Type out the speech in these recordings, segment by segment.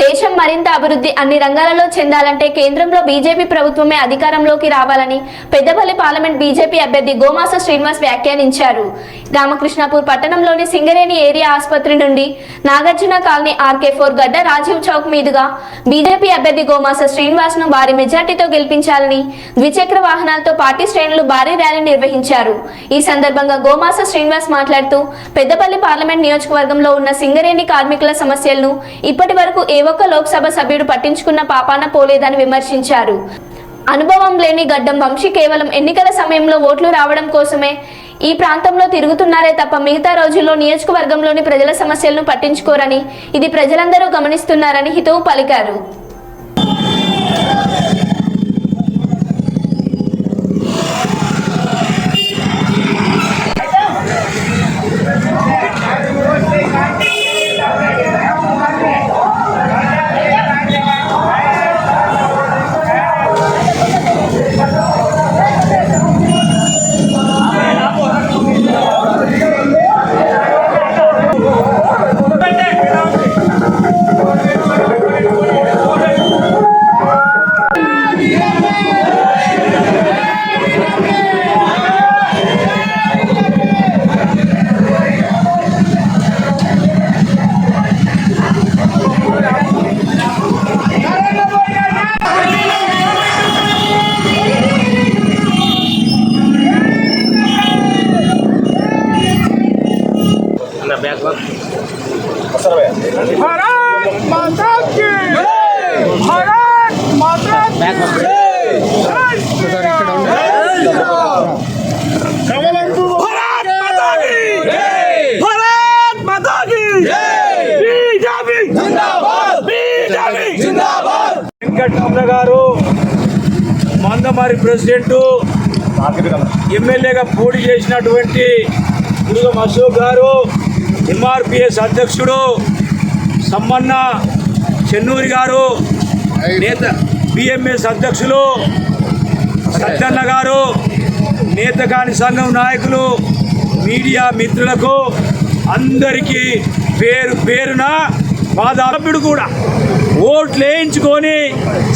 దేశం మరింత అభివృద్ధి అన్ని రంగాలలో చెందాలంటే కేంద్రంలో బీజేపీ ప్రభుత్వమే అధికారంలోకి రావాలని పెద్దపల్లి పార్లమెంట్ బీజేపీ అభ్యర్థి గోమాస శ్రీనివాస్ వ్యాఖ్యానించారు. రామకృష్ణాపూర్ పట్టణంలోని సింగరేణి ఏరియా ఆసుపత్రి నుండి నాగార్జున కాలనీ RK4 గడ్డ రాజీవ్ చౌక్ మీదుగా బీజేపీ అభ్యర్థి గోమాస శ్రీనివాస్ ను భారీ మెజార్టీతో గెలిపించాలని ద్విచక్ర వాహనాలతో పార్టీ శ్రేణులు భారీ ర్యాలీ నిర్వహించారు. ఈ సందర్భంగా గోమాస శ్రీనివాస్ మాట్లాడుతూ పెద్దపల్లి పార్లమెంట్ నియోజకవర్గంలో ఉన్న సింగరేణి కార్మికుల సమస్యలను ఇప్పటి వరకు ఏ ఒక్క లోక్సభ సభ్యుడు పట్టించుకున్న పాపాన పోలేదని విమర్శించారు. అనుభవం లేని గడ్డం వంశీ కేవలం ఎన్నికల సమయంలో ఓట్లు రావడం కోసమే ఈ ప్రాంతంలో తిరుగుతున్నారే తప్ప మిగతా రోజుల్లో నియోజకవర్గంలోని ప్రజల సమస్యలను పట్టించుకోరని, ఇది ప్రజలందరూ గమనిస్తున్నారని హితవు పలికారు. भारत माता की भारत माता की भारत माता की बीजेपी जिंदाबाद बीजेपी जिंदाबाद వెంకటరమణ గారు మందమారి ప్రెసిడెంట్ ఎమ్మెల్యేగా పోటీ చేసినటువంటి గురుగం అశోక్ గారు, MRPS అధ్యక్షుడు సమ్మన్న చెన్నూరి గారు, నేత BMS అధ్యక్షులు సత్యన్న గారు, నేతకాని సంఘం నాయకులు, మీడియా మిత్రులకు అందరికీ పేరు పేరున పాదాలప్పుడు కూడా ఓట్లు వేయించుకొని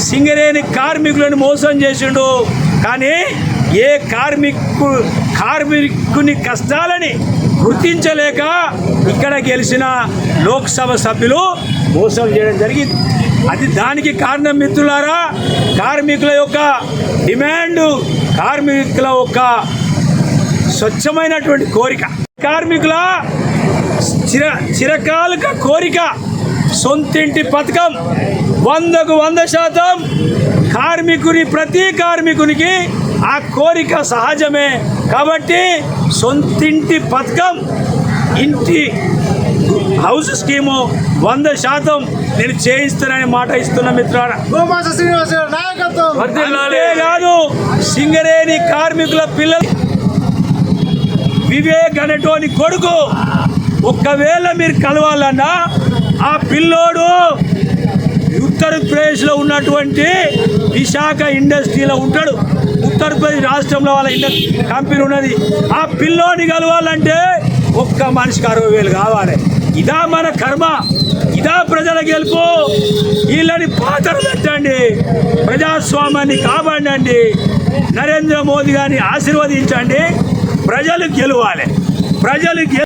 సింగరేణి కార్మికులను మోసం చేసిండు. కానీ ఏ కార్మికుని కష్టాలని గుర్తించలేక ఇక్కడ గెలిచిన లోక్సభ సభ్యులు మోసం చేయడం జరిగింది. అది దానికి కారణం మిత్రులారా, కార్మికుల యొక్క డిమాండ్, కార్మికుల యొక్క స్వచ్ఛమైనటువంటి కోరిక, కార్మికుల చిరకాలిక కోరిక సొంతింటి పథకం 100కు 100% కార్మికుని ప్రతి కార్మికునికి ఆ కోరిక సహజమే. కాబట్టి సొంతింటి పథకం, ఇంటి హౌస్ స్కీము 100% నేను చేయిస్తానని మాట ఇస్తున్న మిత్రులారా. కాదు, సింగరేణి కార్మికుల పిల్లలు వివేక్ అనేటోని కొడుకు ఒక్కవేళ మీరు కలవాలన్నా ఆ పిల్లోడు ఉత్తరప్రదేశ్లో ఉన్నటువంటి విశాఖ ఇండస్ట్రీలో ఉంటాడు. ఉత్తరప్రదేశ్ రాష్ట్రంలో వాళ్ళ కంపెనీ ఉన్నది. ఆ పిల్లోని కలవాలంటే ఒక్క మనిషికి 60,000 కావాలి. ఇదా మన కర్మ, ఇదా ప్రజల గెలుపు. వీళ్ళని పాత్ర పెట్టండి, ప్రజాస్వామ్యాన్ని కాపాడండి, నరేంద్ర మోదీ గారిని ఆశీర్వదించండి. ప్రజలు గెలవాలి.